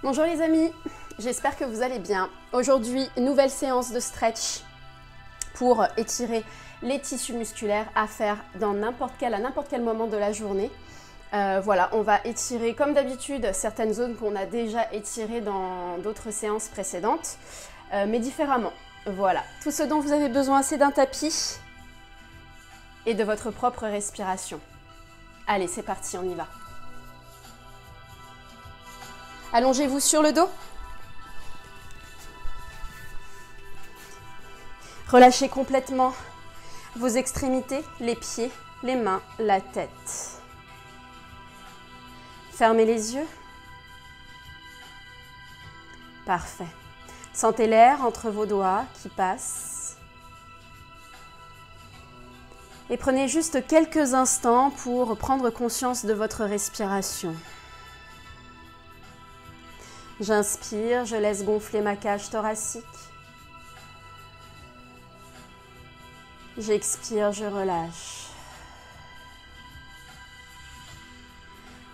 Bonjour les amis, j'espère que vous allez bien. Aujourd'hui, nouvelle séance de stretch pour étirer les tissus musculaires à faire à n'importe quel moment de la journée. Voilà, on va étirer comme d'habitude certaines zones qu'on a déjà étirées dans d'autres séances précédentes, mais différemment. Voilà, tout ce dont vous avez besoin, c'est d'un tapis et de votre propre respiration. Allez, c'est parti, on y va. Allongez-vous sur le dos. Relâchez complètement vos extrémités, les pieds, les mains, la tête. Fermez les yeux. Parfait. Sentez l'air entre vos doigts qui passe. Et prenez juste quelques instants pour prendre conscience de votre respiration. J'inspire, je laisse gonfler ma cage thoracique. J'expire, je relâche.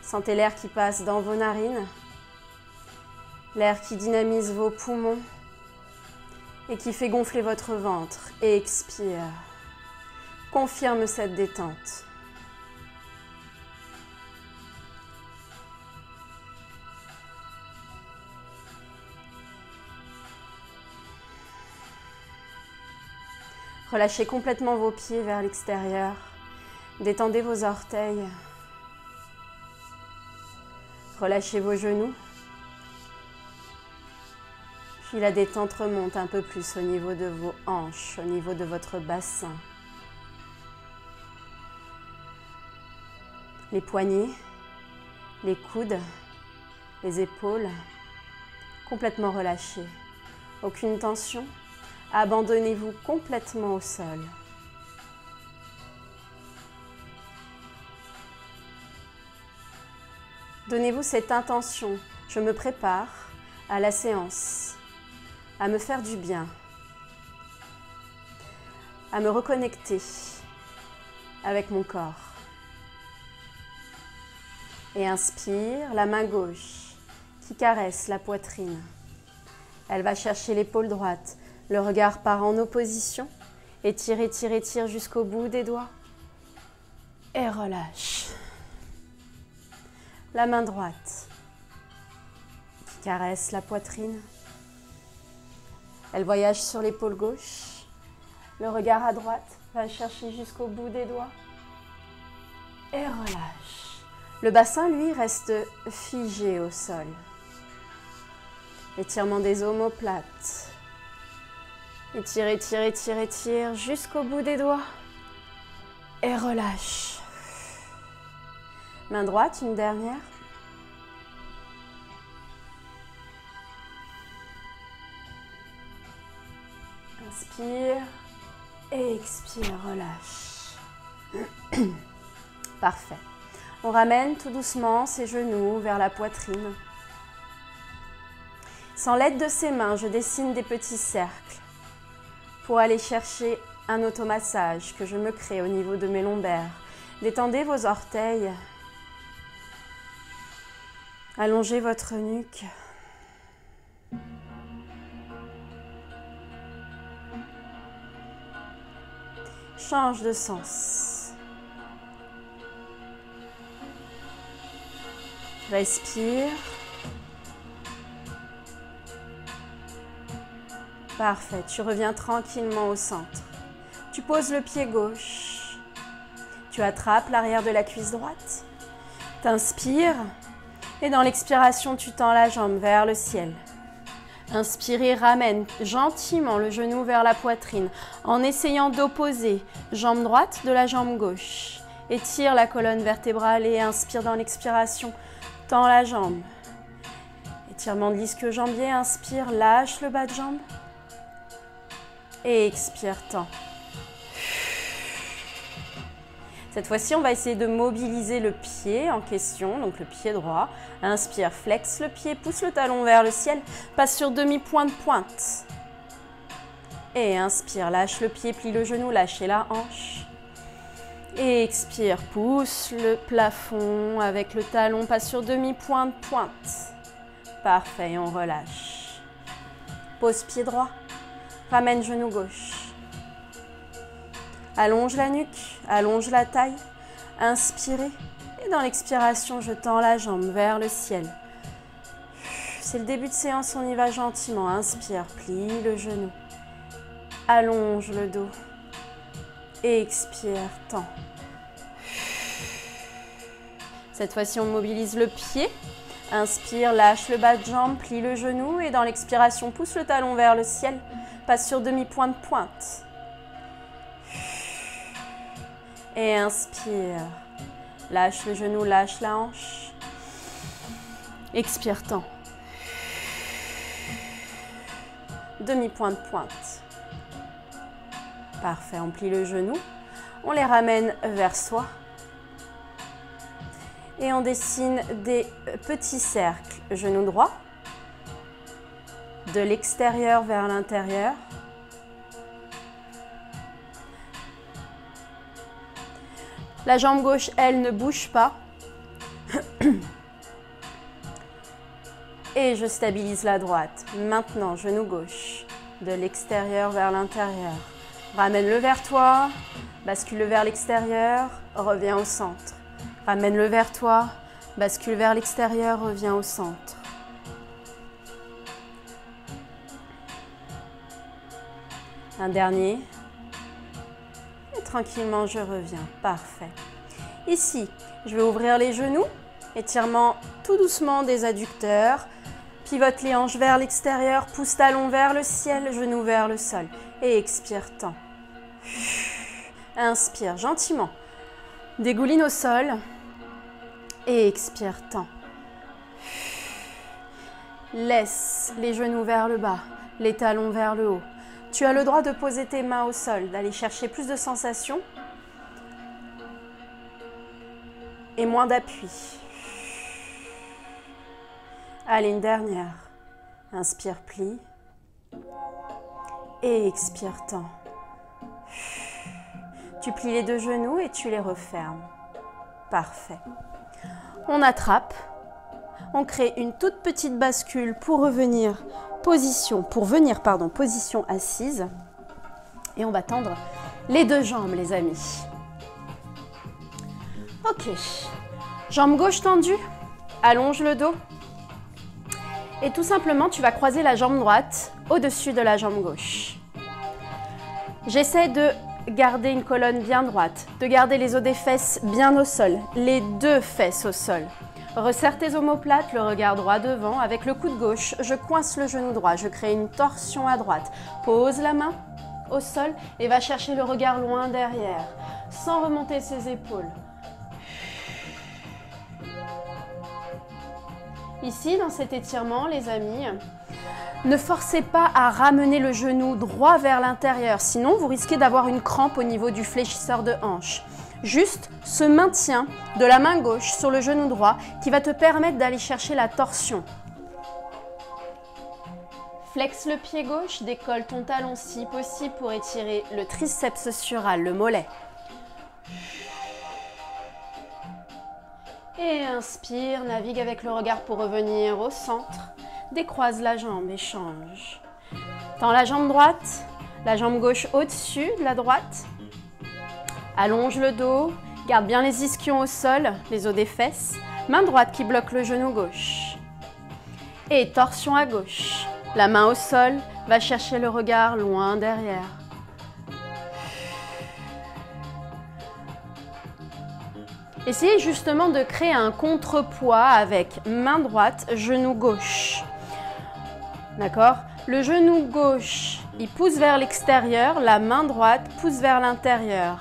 Sentez l'air qui passe dans vos narines, l'air qui dynamise vos poumons et qui fait gonfler votre ventre. Et expire. Confirme cette détente. Relâchez complètement vos pieds vers l'extérieur. Détendez vos orteils. Relâchez vos genoux. Puis la détente remonte un peu plus au niveau de vos hanches, au niveau de votre bassin. Les poignets, les coudes, les épaules, complètement relâchés. Aucune tension. Abandonnez-vous complètement au sol. Donnez-vous cette intention. Je me prépare à la séance, à me faire du bien, à me reconnecter avec mon corps. Et inspire, la main gauche qui caresse la poitrine. Elle va chercher l'épaule droite. Le regard part en opposition. Étire, étire, étire jusqu'au bout des doigts. Et relâche. La main droite qui caresse la poitrine. Elle voyage sur l'épaule gauche. Le regard à droite va chercher jusqu'au bout des doigts. Et relâche. Le bassin, lui, reste figé au sol. Étirement des omoplates. Étire, étire, étire, étire jusqu'au bout des doigts. Et relâche. Main droite, une dernière. Inspire et expire, relâche. Parfait. On ramène tout doucement ses genoux vers la poitrine. Sans l'aide de ses mains, je dessine des petits cercles pour aller chercher un automassage que je me crée au niveau de mes lombaires. Détendez vos orteils. Allongez votre nuque. Change de sens. Respire. Parfait, tu reviens tranquillement au centre. Tu poses le pied gauche. Tu attrapes l'arrière de la cuisse droite. T'inspires. Et dans l'expiration, tu tends la jambe vers le ciel. Inspire et ramène gentiment le genou vers la poitrine en essayant d'opposer jambe droite de la jambe gauche. Étire la colonne vertébrale et inspire dans l'expiration. Tends la jambe. Étirement de l'ischio-jambier. Inspire, lâche le bas de jambe. Et expire, tends. Cette fois-ci, on va essayer de mobiliser le pied en question, donc le pied droit. Inspire, flexe le pied, pousse le talon vers le ciel, passe sur demi-pointe, pointe. Et inspire, lâche le pied, plie le genou, lâchez la hanche. Et expire, pousse le plafond avec le talon, passe sur demi-pointe, pointe. Parfait, et on relâche. Pose pied droit. Ramène genou gauche. Allonge la nuque, allonge la taille. Inspirez. Et dans l'expiration, je tends la jambe vers le ciel. C'est le début de séance, on y va gentiment. Inspire, plie le genou. Allonge le dos. Expire, tends. Cette fois-ci, on mobilise le pied. Inspire, lâche le bas de jambe, plie le genou. Et dans l'expiration, pousse le talon vers le ciel. Passe sur demi-pointe, pointe. Et inspire. Lâche le genou, lâche la hanche. Expire, tends. Demi-pointe, pointe. Parfait, on plie le genou. On les ramène vers soi. Et on dessine des petits cercles. Genou droit. De l'extérieur vers l'intérieur. La jambe gauche, elle, ne bouge pas. Et je stabilise la droite. Maintenant, genou gauche. De l'extérieur vers l'intérieur. Ramène-le vers toi. Bascule-le vers l'extérieur. Reviens au centre. Ramène-le vers toi. Bascule vers l'extérieur. Reviens au centre. Un dernier. Et tranquillement, je reviens. Parfait. Ici, je vais ouvrir les genoux. Étirement tout doucement des adducteurs. Pivote les hanches vers l'extérieur. Pousse talon vers le ciel. Genou vers le sol. Et expire, tends. Inspire gentiment. Dégouline au sol. Et expire, tends. Laisse les genoux vers le bas. Les talons vers le haut. Tu as le droit de poser tes mains au sol, d'aller chercher plus de sensations et moins d'appui. Allez, une dernière. Inspire, plie. Et expire, tends. Tu plies les deux genoux et tu les refermes. Parfait. On attrape. On crée une toute petite bascule pour revenir position assise. Et on va tendre les deux jambes, les amis. Ok. Jambe gauche tendue. Allonge le dos. Et tout simplement, tu vas croiser la jambe droite au-dessus de la jambe gauche. J'essaie de garder une colonne bien droite, de garder les os des fesses bien au sol, les deux fesses au sol. Resserre tes omoplates, le regard droit devant. Avec le coude gauche, je coince le genou droit. Je crée une torsion à droite. Pose la main au sol et va chercher le regard loin derrière, sans remonter ses épaules. Ici, dans cet étirement, les amis, ne forcez pas à ramener le genou droit vers l'intérieur. Sinon, vous risquez d'avoir une crampe au niveau du fléchisseur de hanche. Juste ce maintien de la main gauche sur le genou droit qui va te permettre d'aller chercher la torsion. Flexe le pied gauche, décolle ton talon si possible pour étirer le triceps sural, le mollet. Et inspire, navigue avec le regard pour revenir au centre. Décroise la jambe, échange. Tends la jambe droite, la jambe gauche au-dessus de la droite. Allonge le dos, garde bien les ischions au sol, les os des fesses. Main droite qui bloque le genou gauche. Et torsion à gauche. La main au sol, va chercher le regard loin derrière. Essayez justement de créer un contrepoids avec main droite, genou gauche. D'accord ? Le genou gauche, il pousse vers l'extérieur, la main droite pousse vers l'intérieur.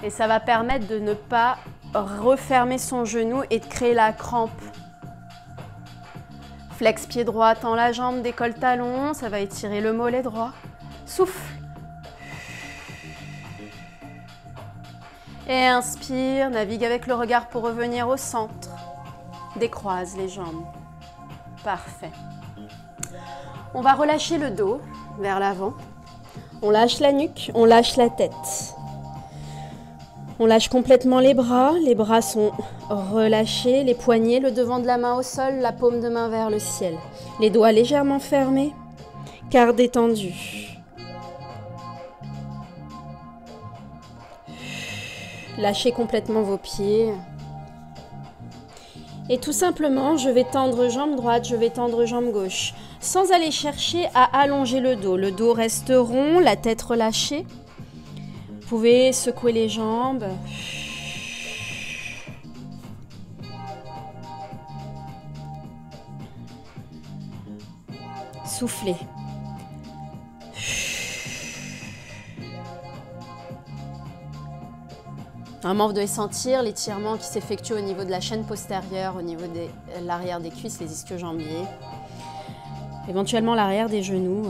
Et ça va permettre de ne pas refermer son genou et de créer la crampe. Flex pied droit, tends la jambe, décolle talon, ça va étirer le mollet droit. Souffle. Et inspire, navigue avec le regard pour revenir au centre. Décroise les jambes. Parfait. On va relâcher le dos vers l'avant. On lâche la nuque, on lâche la tête. On lâche complètement les bras sont relâchés, les poignets, le devant de la main au sol, la paume de main vers le ciel. Les doigts légèrement fermés, quart détendu. Lâchez complètement vos pieds. Et tout simplement, je vais tendre jambe droite, je vais tendre jambe gauche, sans aller chercher à allonger le dos. Le dos reste rond, la tête relâchée. Vous pouvez secouer les jambes. Soufflez. Normalement, vous devez sentir l'étirement qui s'effectue au niveau de la chaîne postérieure, au niveau de l'arrière des cuisses, les ischio-jambiers. Éventuellement l'arrière des genoux.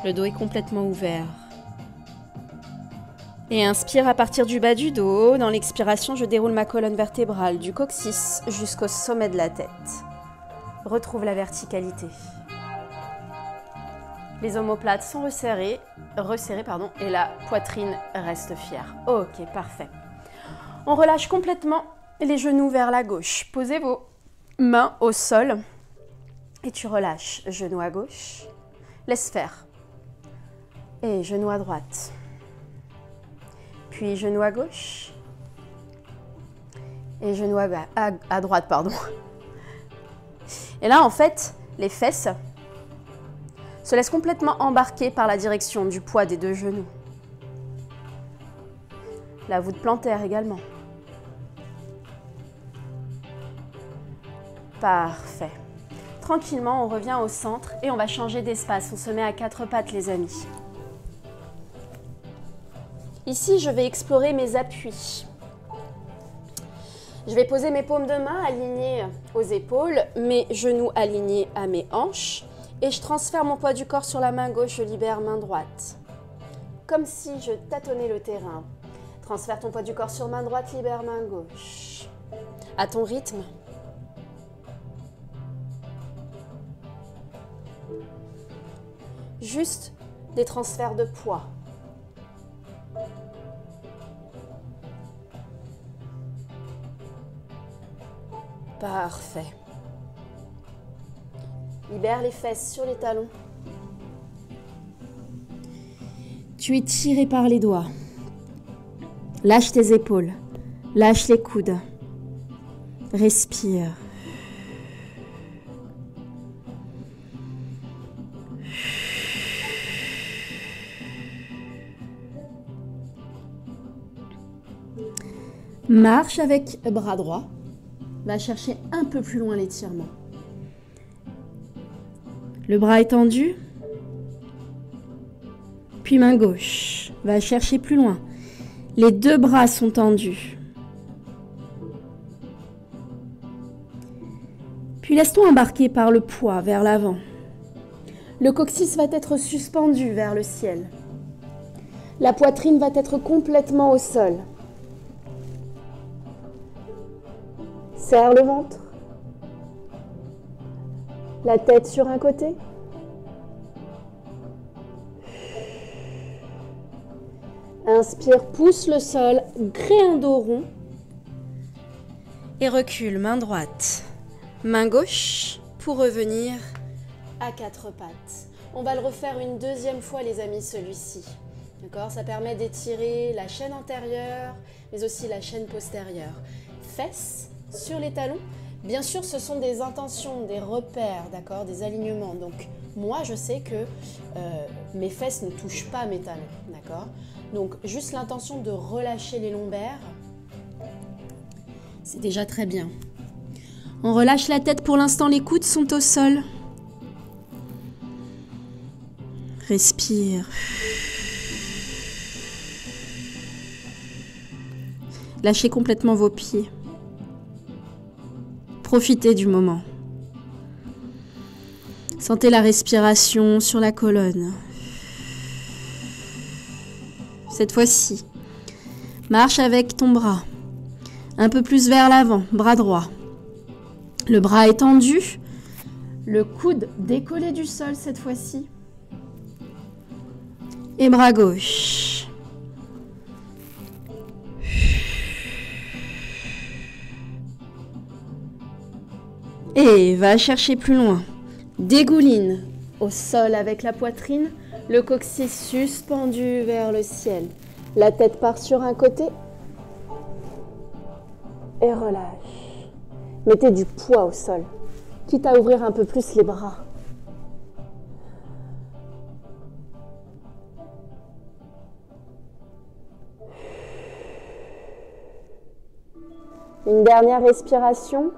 Le dos est complètement ouvert. Et inspire à partir du bas du dos. Dans l'expiration, je déroule ma colonne vertébrale du coccyx jusqu'au sommet de la tête. Retrouve la verticalité. Les omoplates sont resserrées, et la poitrine reste fière. Ok, parfait. On relâche complètement les genoux vers la gauche. Posez vos mains au sol et tu relâches. Genou à gauche, laisse faire. Et genou à droite. Puis genou à gauche. Et genou à droite, pardon. Et là, en fait, les fesses se laisse complètement embarquer par la direction du poids des deux genoux. La voûte plantaire également. Parfait. Tranquillement, on revient au centre et on va changer d'espace. On se met à quatre pattes, les amis. Ici, je vais explorer mes appuis. Je vais poser mes paumes de main alignées aux épaules, mes genoux alignés à mes hanches. Et je transfère mon poids du corps sur la main gauche, je libère main droite. Comme si je tâtonnais le terrain. Transfère ton poids du corps sur main droite, libère main gauche. À ton rythme. Juste des transferts de poids. Parfait. Libère les fesses sur les talons. Tu es tiré par les doigts. Lâche tes épaules. Lâche les coudes. Respire. Marche avec bras droit. Va chercher un peu plus loin l'étirement. Le bras est tendu. Puis main gauche. Va chercher plus loin. Les deux bras sont tendus. Puis laisse-toi embarquer par le poids vers l'avant. Le coccyx va être suspendu vers le ciel. La poitrine va être complètement au sol. Serre le ventre. La tête sur un côté. Inspire, pousse le sol, crée un dos rond. Et recule, main droite, main gauche, pour revenir à quatre pattes. On va le refaire une deuxième fois, les amis, celui-ci. D'accord ? Ça permet d'étirer la chaîne antérieure, mais aussi la chaîne postérieure. Fesses sur les talons. Bien sûr, ce sont des intentions, des repères, d'accord, des alignements. Donc, moi, je sais que mes fesses ne touchent pas mes talons, d'accord. Donc, juste l'intention de relâcher les lombaires, c'est déjà très bien. On relâche la tête. Pour l'instant, les coudes sont au sol. Respire. Lâchez complètement vos pieds. Profitez du moment. Sentez la respiration sur la colonne. Cette fois-ci, marche avec ton bras. Un peu plus vers l'avant, bras droit. Le bras est tendu. Le coude décollé du sol cette fois-ci. Et bras gauche. Et va chercher plus loin. Dégouline au sol avec la poitrine, le coccyx suspendu vers le ciel. La tête part sur un côté et relâche. Mettez du poids au sol, quitte à ouvrir un peu plus les bras. Une dernière respiration.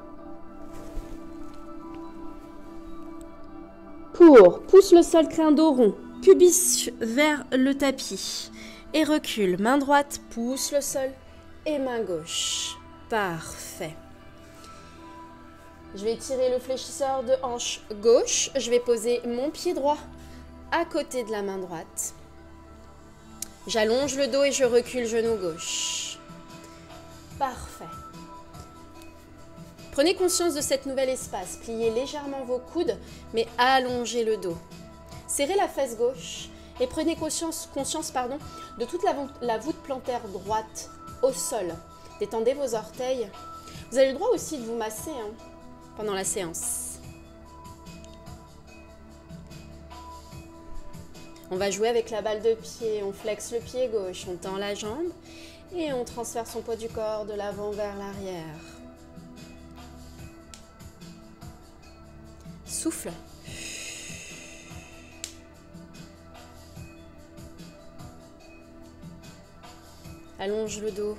Pousse le sol, crée un dos rond, pubis vers le tapis et recule. Main droite, pousse le sol et main gauche. Parfait. Je vais tirer le fléchisseur de hanche gauche. Je vais poser mon pied droit à côté de la main droite. J'allonge le dos et je recule genou gauche. Parfait. Prenez conscience de cet nouvel espace. Pliez légèrement vos coudes, mais allongez le dos. Serrez la fesse gauche et prenez conscience de toute la voûte plantaire droite au sol. Détendez vos orteils. Vous avez le droit aussi de vous masser pendant la séance. On va jouer avec la balle de pied. On flexe le pied gauche, on tend la jambe et on transfère son poids du corps de l'avant vers l'arrière. Souffle. Allonge le dos.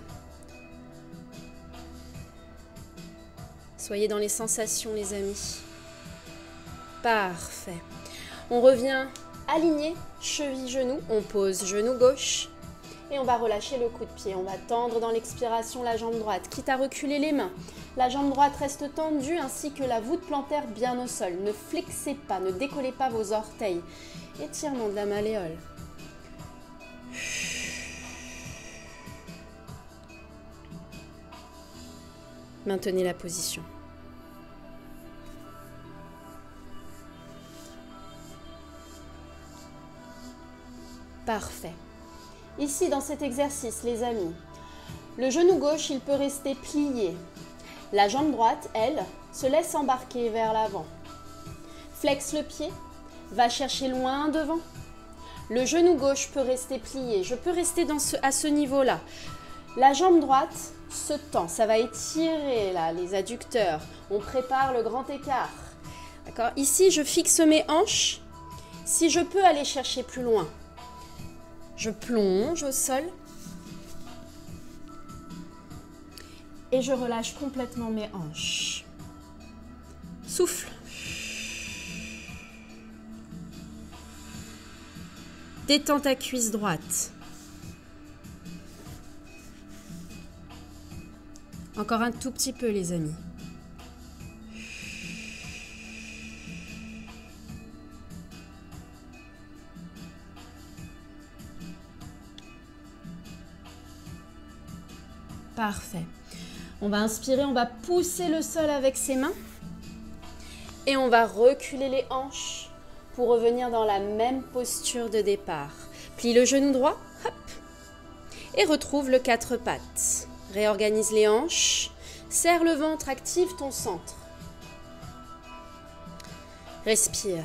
Soyez dans les sensations, les amis. Parfait. On revient aligné, cheville, genou. On pose genou gauche et on va relâcher le coup de pied. On va tendre dans l'expiration la jambe droite, quitte à reculer les mains. La jambe droite reste tendue ainsi que la voûte plantaire bien au sol. Ne flexez pas, ne décollez pas vos orteils. Étirement de la malléole. Maintenez la position. Parfait. Ici, dans cet exercice, les amis, le genou gauche, il peut rester plié. La jambe droite, elle, se laisse embarquer vers l'avant. Flexe le pied, va chercher loin devant. Le genou gauche peut rester plié. Je peux rester à ce niveau-là. La jambe droite se tend. Ça va étirer là, les adducteurs. On prépare le grand écart. D'accord ? Ici, je fixe mes hanches. Si je peux aller chercher plus loin, je plonge au sol. Et je relâche complètement mes hanches. Souffle. Détends ta cuisse droite. Encore un tout petit peu, les amis. Parfait. On va inspirer, on va pousser le sol avec ses mains. Et on va reculer les hanches pour revenir dans la même posture de départ. Plie le genou droit, hop, et retrouve le quatre pattes. Réorganise les hanches, serre le ventre, active ton centre. Respire.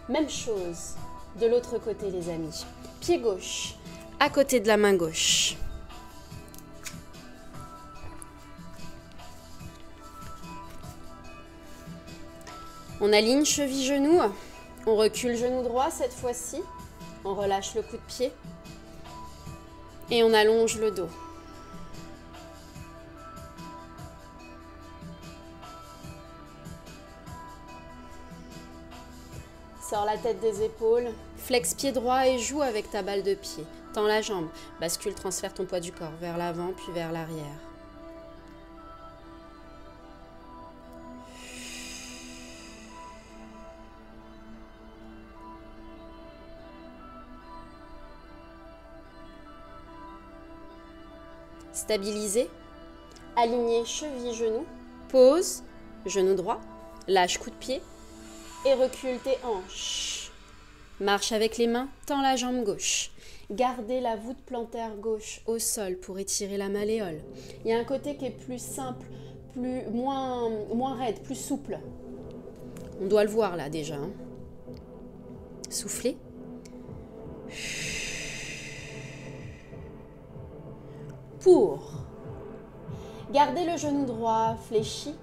Même chose de l'autre côté, les amis. Pied gauche, à côté de la main gauche. On aligne cheville-genou, on recule genou droit cette fois-ci, on relâche le coup de pied et on allonge le dos. Sors la tête des épaules, flexe pied droit et joue avec ta balle de pied. Tends la jambe, bascule, transfère ton poids du corps vers l'avant puis vers l'arrière. Stabilisé, aligné cheville-genou, pose, genou droit, lâche coup de pied et recule tes hanches. Marche avec les mains, tends la jambe gauche. Gardez la voûte plantaire gauche au sol pour étirer la malléole. Il y a un côté qui est plus simple, moins raide, plus souple. On doit le voir là déjà. Hein. Soufflez. Pour garder le genou droit fléchi,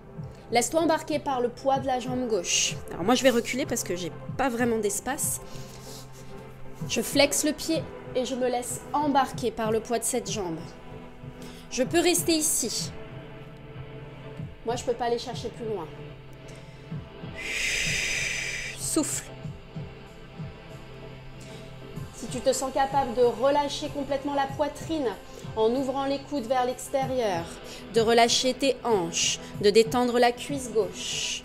laisse-toi embarquer par le poids de la jambe gauche. Alors moi je vais reculer parce que j'ai pas vraiment d'espace. Je flexe le pied et je me laisse embarquer par le poids de cette jambe. Je peux rester ici. Moi je peux pas aller chercher plus loin. Souffle. Si tu te sens capable de relâcher complètement la poitrine en ouvrant les coudes vers l'extérieur, de relâcher tes hanches, de détendre la cuisse gauche.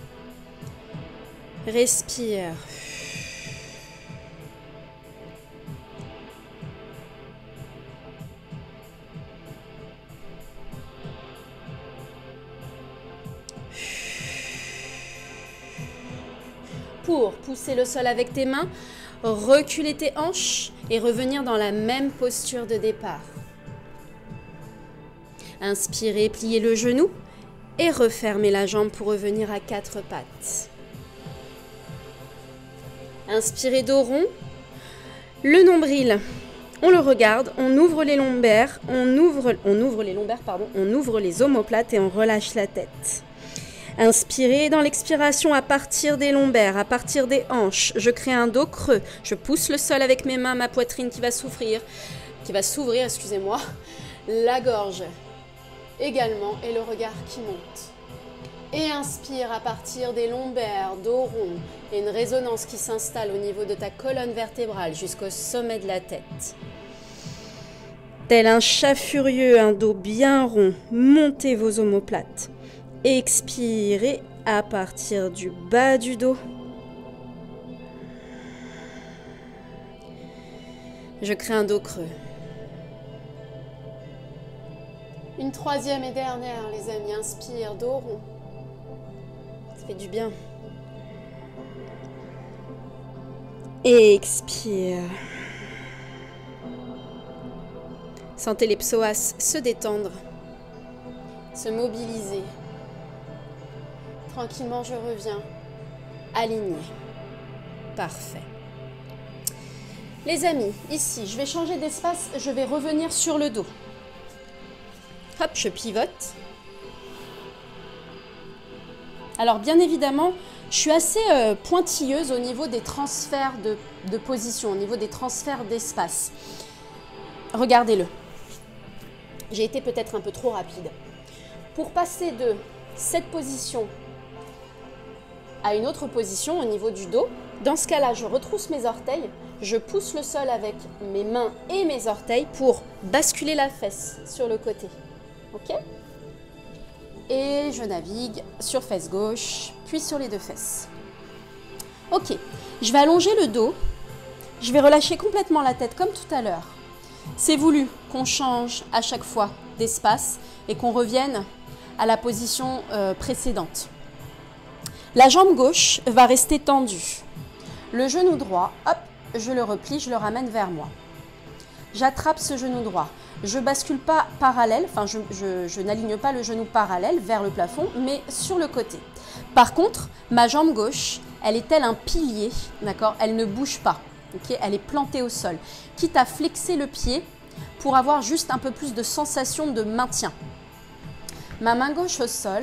Respire. Pour pousser le sol avec tes mains, reculer tes hanches et revenir dans la même posture de départ. Inspirez, pliez le genou et refermez la jambe pour revenir à 4 pattes. Inspirez dos rond, le nombril, on le regarde, on ouvre les lombaires, on ouvre les omoplates et on relâche la tête. Inspirez dans l'expiration à partir des lombaires, à partir des hanches. Je crée un dos creux. Je pousse le sol avec mes mains, ma poitrine qui va s'ouvrir, excusez-moi. La gorge également et le regard qui monte. Et inspire à partir des lombaires, dos rond et une résonance qui s'installe au niveau de ta colonne vertébrale jusqu'au sommet de la tête. Tel un chat furieux, un dos bien rond, montez vos omoplates. Expirez à partir du bas du dos. Je crée un dos creux. Une troisième et dernière, les amis. Inspire, dos rond. Ça fait du bien. Expire. Sentez les psoas se détendre, se mobiliser. Tranquillement, je reviens. Aligné. Parfait. Les amis, ici, je vais changer d'espace. Je vais revenir sur le dos. Hop, je pivote. Alors, bien évidemment, je suis assez pointilleuse au niveau des transferts de position, au niveau des transferts d'espace. Regardez-le. J'ai été peut-être un peu trop rapide. Pour passer de cette position à une autre position au niveau du dos. Dans ce cas-là, je retrousse mes orteils, je pousse le sol avec mes mains et mes orteils pour basculer la fesse sur le côté. Ok ? Et je navigue sur fesse gauche, puis sur les deux fesses. Ok, je vais allonger le dos, je vais relâcher complètement la tête comme tout à l'heure. C'est voulu qu'on change à chaque fois d'espace et qu'on revienne à la position précédente. La jambe gauche va rester tendue. Le genou droit, hop, je le replie, je le ramène vers moi. J'attrape ce genou droit. Je ne bascule pas parallèle, enfin je n'aligne pas le genou parallèle vers le plafond, mais sur le côté. Par contre, ma jambe gauche, elle est telle un pilier, d'accord ? Elle ne bouge pas, ok ? Elle est plantée au sol. Quitte à flexer le pied pour avoir juste un peu plus de sensation de maintien. Ma main gauche au sol.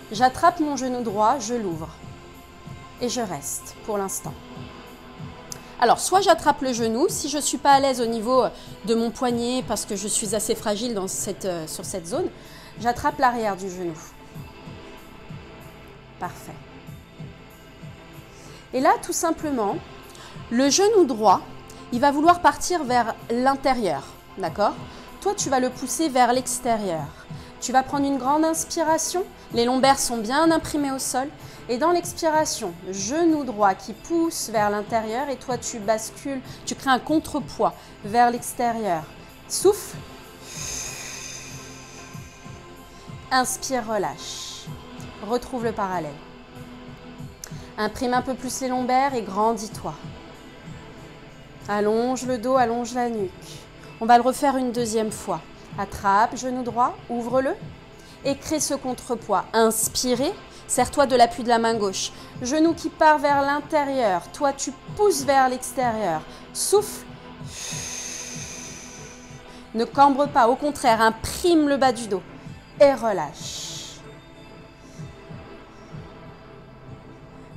J'attrape mon genou droit, je l'ouvre et je reste pour l'instant. Alors, soit j'attrape le genou, si je ne suis pas à l'aise au niveau de mon poignet parce que je suis assez fragile sur cette zone, j'attrape l'arrière du genou. Parfait. Et là, tout simplement, le genou droit, il va vouloir partir vers l'intérieur, d'accord ? Toi, tu vas le pousser vers l'extérieur. Tu vas prendre une grande inspiration, les lombaires sont bien imprimés au sol. Et dans l'expiration, genou droit qui pousse vers l'intérieur et toi tu bascules, tu crées un contrepoids vers l'extérieur. Souffle. Inspire, relâche. Retrouve le parallèle. Imprime un peu plus les lombaires et grandis-toi. Allonge le dos, allonge la nuque. On va le refaire une deuxième fois. Attrape, genou droit, ouvre-le et crée ce contrepoids. Inspirez, serre-toi de l'appui de la main gauche. Genou qui part vers l'intérieur. Toi, tu pousses vers l'extérieur. Souffle. Ne cambre pas, au contraire, imprime le bas du dos et relâche.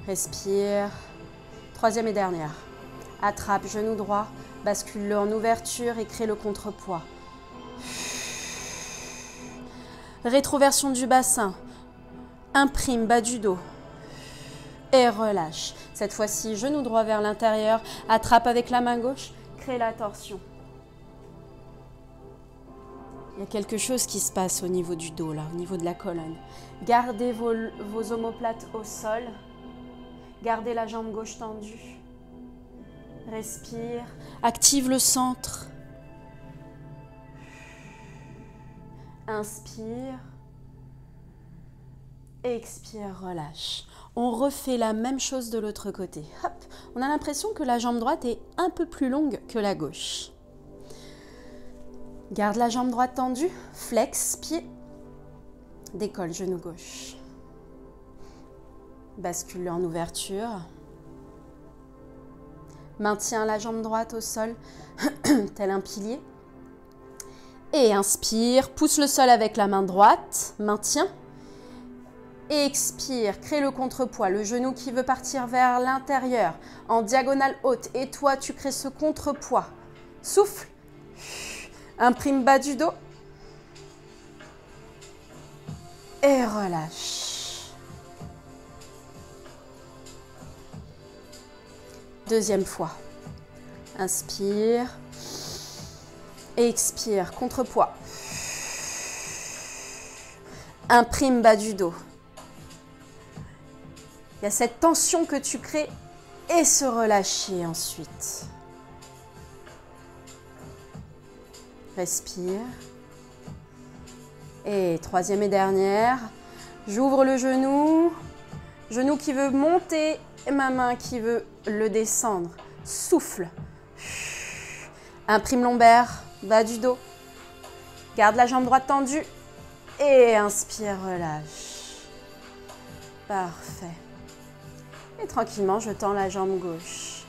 Respire. Troisième et dernière. Attrape, genou droit, bascule-le en ouverture et crée le contrepoids. Rétroversion du bassin. Imprime, bas du dos. Et relâche. Cette fois-ci, genou droit vers l'intérieur. Attrape avec la main gauche. Crée la torsion. Il y a quelque chose qui se passe au niveau du dos, là, au niveau de la colonne. Gardez vos omoplates au sol. Gardez la jambe gauche tendue. Respire. Active le centre. Inspire. Expire, relâche. On refait la même chose de l'autre côté. Hop. On a l'impression que la jambe droite est un peu plus longue que la gauche. Garde la jambe droite tendue. Flex, pied. Décolle, genou gauche. Bascule en ouverture. Maintiens la jambe droite au sol, tel un pilier. Et inspire, pousse le sol avec la main droite, maintiens. Et expire, crée le contrepoids, le genou qui veut partir vers l'intérieur, en diagonale haute. Et toi, tu crées ce contrepoids. Souffle, imprime bas du dos. Et relâche. Deuxième fois. Inspire. Et expire, contrepoids. Imprime bas du dos. Il y a cette tension que tu crées et se relâcher ensuite. Respire. Et troisième et dernière, j'ouvre le genou. Genou qui veut monter et ma main qui veut le descendre. Souffle. Imprime lombaire, bas du dos. Garde la jambe droite tendue. Et inspire, relâche. Parfait. Et tranquillement, je tends la jambe gauche.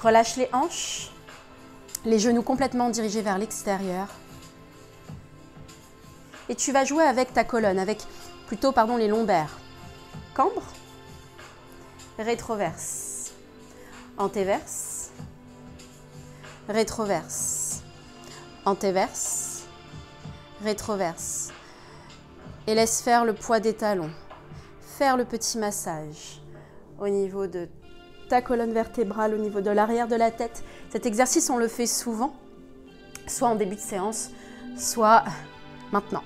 Relâche les hanches. Les genoux complètement dirigés vers l'extérieur. Et tu vas jouer avec ta colonne, avec plutôt les lombaires. Cambre. Rétroverse. Antéverse. Rétroverse. Antéverse. Rétroverse. Et laisse faire le poids des talons. Faire le petit massage au niveau de ta colonne vertébrale, au niveau de l'arrière de la tête. Cet exercice, on le fait souvent, soit en début de séance, soit maintenant.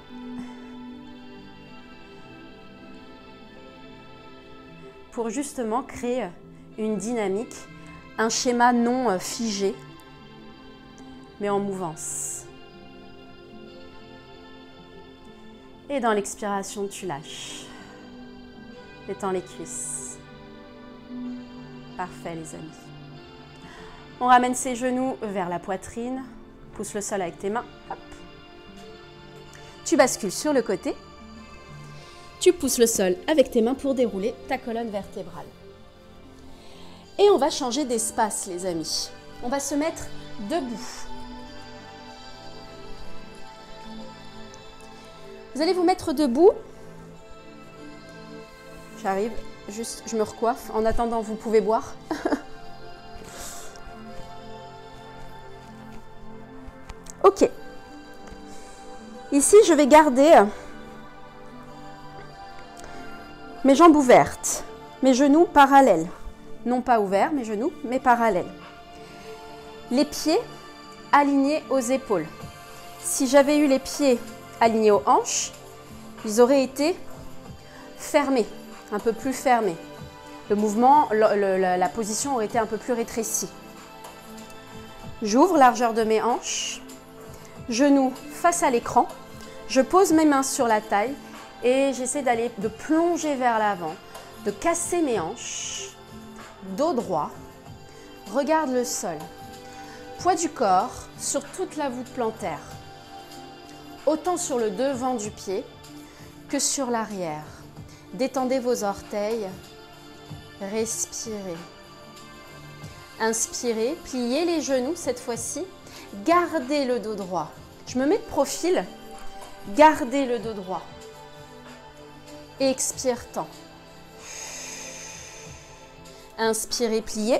Pour justement créer une dynamique, un schéma non figé, mais en mouvance. Et dans l'expiration, tu lâches. Détends les cuisses. Parfait, les amis. On ramène ses genoux vers la poitrine. Pousse le sol avec tes mains. Hop. Tu bascules sur le côté. Tu pousses le sol avec tes mains pour dérouler ta colonne vertébrale. Et on va changer d'espace, les amis. On va se mettre debout. Vous allez vous mettre debout. J'arrive, juste, je me recoiffe. En attendant, vous pouvez boire. Ok. Ici, je vais garder mes jambes ouvertes, mes genoux parallèles. Non pas ouverts, mes genoux, mais parallèles. Les pieds alignés aux épaules. Si j'avais eu les pieds alignés aux hanches, ils auraient été fermés, un peu plus fermés. Le mouvement, la position aurait été un peu plus rétrécie. J'ouvre largeur de mes hanches, genoux face à l'écran, je pose mes mains sur la taille et j'essaie de plonger vers l'avant, de casser mes hanches, dos droit, regarde le sol, poids du corps sur toute la voûte plantaire. autant sur le devant du pied que sur l'arrière. Détendez vos orteils, respirez. Inspirez, pliez les genoux cette fois-ci, gardez le dos droit. Je me mets de profil, gardez le dos droit. Expire, tend. Inspirez, pliez.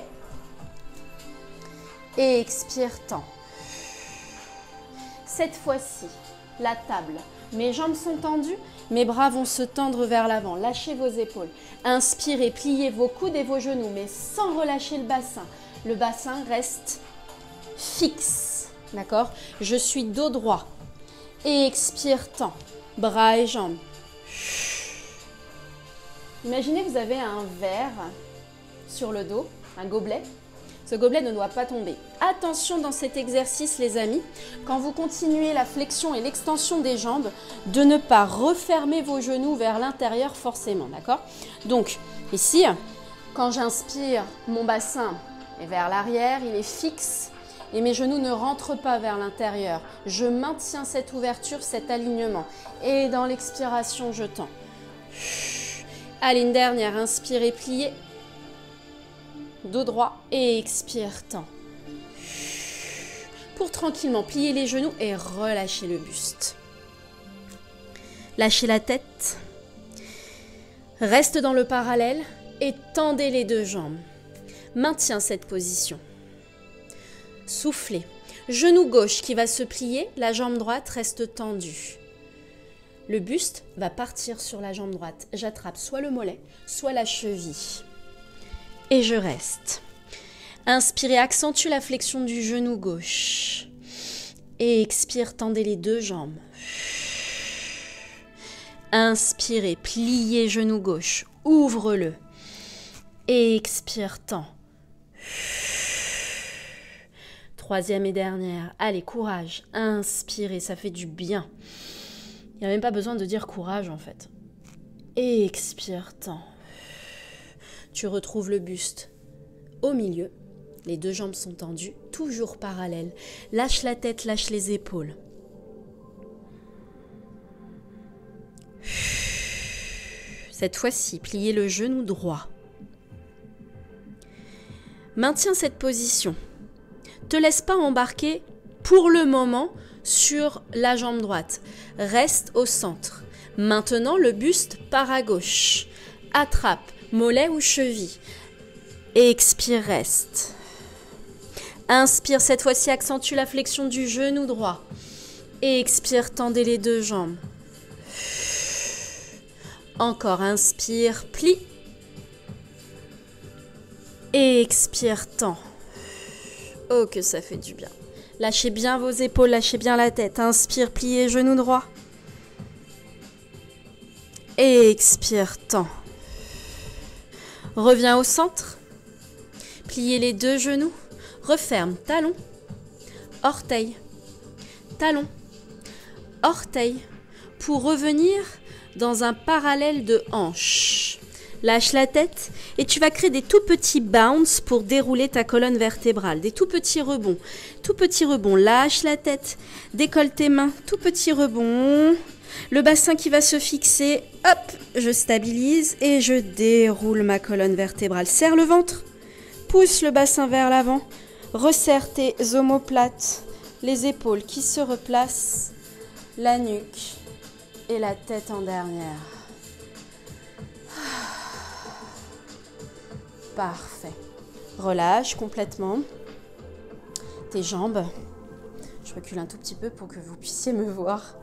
Et expire, tend. Cette fois-ci, la table. Mes jambes sont tendues, mes bras vont se tendre vers l'avant. Lâchez vos épaules. Inspirez, pliez vos coudes et vos genoux, mais sans relâcher le bassin. Le bassin reste fixe. D'accord? Je suis dos droit. Et expire, tend. Bras et jambes. Imaginez que vous avez un verre sur le dos, un gobelet. Ce gobelet ne doit pas tomber. Attention dans cet exercice, les amis, quand vous continuez la flexion et l'extension des jambes, de ne pas refermer vos genoux vers l'intérieur forcément, d'accord? Donc, ici, quand j'inspire, mon bassin est vers l'arrière, il est fixe et mes genoux ne rentrent pas vers l'intérieur. Je maintiens cette ouverture, cet alignement. Et dans l'expiration, je tends. Allez, une dernière, inspirez, pliez. Dos droit et expire, tend. Pour tranquillement plier les genoux et relâcher le buste. Lâchez la tête. Reste dans le parallèle et tendez les deux jambes. Maintiens cette position. Soufflez. Genou gauche qui va se plier, la jambe droite reste tendue. Le buste va partir sur la jambe droite. J'attrape soit le mollet, soit la cheville. Et je reste. Inspirez, accentue la flexion du genou gauche. Et expire, tendez les deux jambes. Inspirez, pliez genou gauche, ouvre-le. Et expire, tend. Troisième et dernière. Allez, courage. Inspirez, ça fait du bien. Il n'y a même pas besoin de dire courage en fait. Et expire, tend. Tu retrouves le buste au milieu. Les deux jambes sont tendues, toujours parallèles. Lâche la tête, lâche les épaules. Cette fois-ci, pliez le genou droit. Maintiens cette position. Te laisse pas embarquer pour le moment sur la jambe droite. Reste au centre. Maintenant, le buste part à gauche. Attrape mollet ou cheville. Expire, reste. Inspire, cette fois-ci, accentue la flexion du genou droit. Expire, tendez les deux jambes. Encore, inspire, plie. Expire, tend. Oh, que ça fait du bien. Lâchez bien vos épaules, lâchez bien la tête. Inspire, pliez, genou droit. Expire, tend. Reviens au centre. Pliez les deux genoux. Referme, talon, orteil, talon, orteil. Pour revenir dans un parallèle de hanche. Lâche la tête et tu vas créer des tout petits bounce pour dérouler ta colonne vertébrale. Des tout petits rebonds. Tout petit rebond. Lâche la tête. Décolle tes mains. Tout petit rebond. Le bassin qui va se fixer. Hop, je stabilise et je déroule ma colonne vertébrale. Serre le ventre. Pousse le bassin vers l'avant. Resserre tes omoplates. Les épaules qui se replacent. La nuque et la tête en dernière. Parfait. Relâche complètement tes jambes. Je recule un tout petit peu pour que vous puissiez me voir.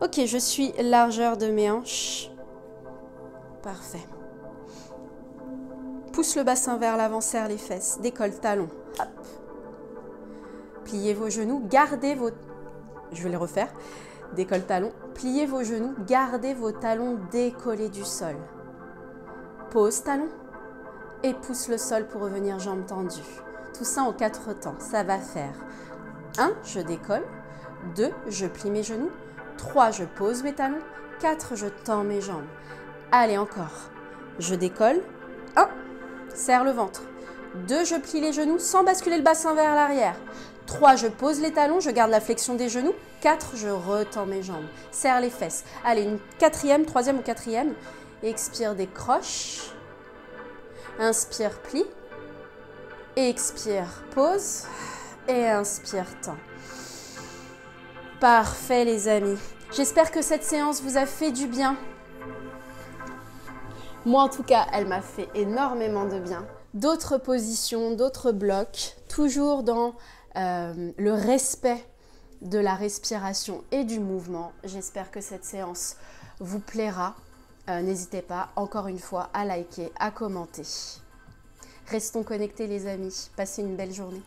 Ok, je suis largeur de mes hanches. Parfait. Pousse le bassin vers l'avant, serre les fesses. Décolle talon. Hop. Pliez vos genoux, gardez vos... Je vais les refaire. Décolle talon. Pliez vos genoux, gardez vos talons décollés du sol. Pose talon. Et pousse le sol pour revenir jambes tendues. Tout ça en 4 temps. Ça va faire 1, je décolle. 2, je plie mes genoux. 3, je pose mes talons. 4, je tends mes jambes. Allez, encore. Je décolle. 1, serre le ventre. 2, je plie les genoux sans basculer le bassin vers l'arrière. 3, je pose les talons, je garde la flexion des genoux. 4, je retends mes jambes. Serre les fesses. Allez, une quatrième, troisième ou quatrième. Expire, décroche. Inspire, plie. Expire, pause. Et inspire, tend. Parfait les amis. J'espère que cette séance vous a fait du bien. Moi en tout cas, elle m'a fait énormément de bien. D'autres positions, d'autres blocs, toujours dans le respect de la respiration et du mouvement. J'espère que cette séance vous plaira. N'hésitez pas, encore une fois, à liker, à commenter. Restons connectés les amis. Passez une belle journée.